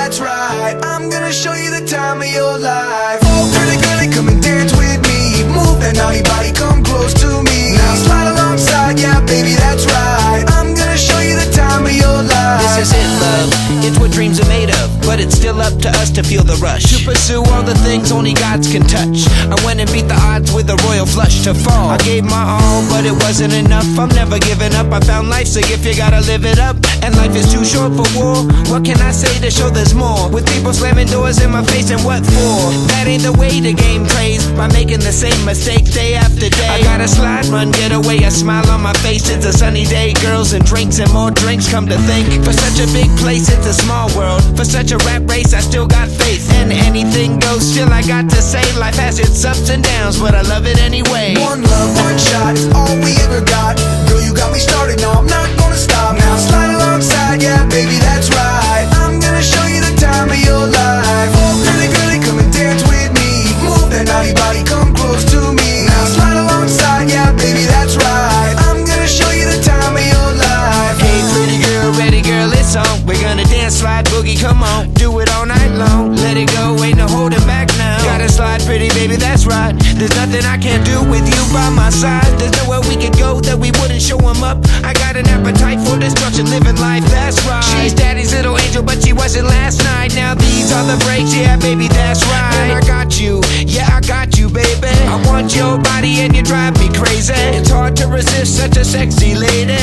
that's right. I'm gonna show you the time of your life. Oh, pretty girlie, come and dance with me. Move that naughty body, come close to me. Now slide alongside, yeah, baby, that's right. I'm gonna show you the time of your life. This is it, love, it's what dreams are made of. But it's still up to us to feel the rush, to pursue all the things only gods can touch. I went and beat the odds with a royal flush to fall. I gave my all, but it wasn't enough. I'm never giving up, I found life's a gift, you gotta live it up. And life is too short for war. What can I say to show there's more? With people slamming doors in my face, and what for? That ain't the way the game plays, by making the same mistake day after day. I gotta slide, run, get away, a smile on my face. It's a sunny day, girls and drinks and more drinks. Come to think, for such a big place, it's a small world. For such a rap race, I still got faith. And anything goes, still I got to say. Life has its ups and downs, but I love it anyway. One love, one shot, it's all we ever got. Girl, you got me started, no, I'm not gonna stop. Now slide alongside, yeah, baby, that's right. I'm gonna show you the time of your life. Oh, girlie, girlie, come and dance with me. Move that naughty body, come close to me. Now slide alongside, yeah, baby, that's right. I'm gonna show you the time of your life. Hey, pretty girl, ready girl, it's on. We're gonna dance, slide, boogie, come on. Do it all night long, let it go, ain't no holding back now. Gotta slide, pretty baby, that's right. There's nothing I can't do with you by my side. There's nowhere we could go that we wouldn't show 'em up. I got an appetite for destruction, living life, that's right. She's daddy's little angel, but she wasn't last night. Now these are the breaks, yeah, baby, that's right. And I got you, yeah, I got you, baby. I want your body and you drive me crazy. It's hard to resist such a sexy lady.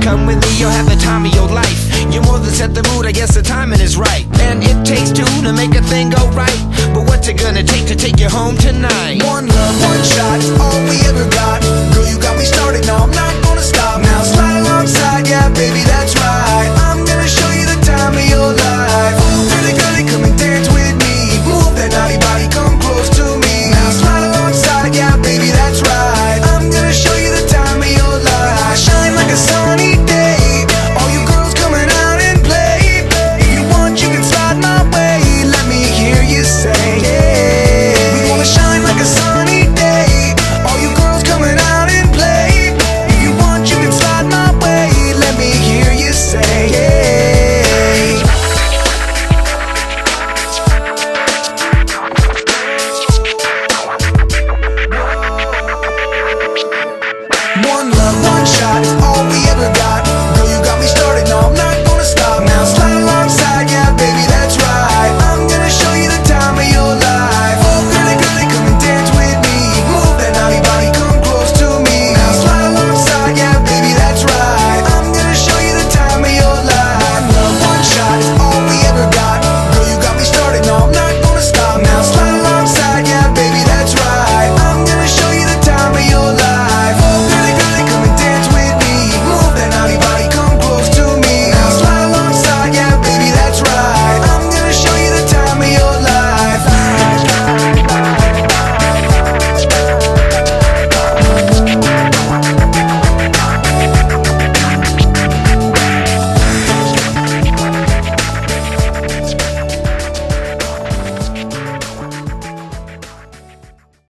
Come with me, you'll have the time of your life. You're more than set the mood, I guess the timing is right. And it takes two to make a thing go right. But what's it gonna take you home tonight? One love, one shot, it's all we ever got. Girl, you got me started, no, I'm not gonna stop. Now slide alongside, yeah, baby, that's right.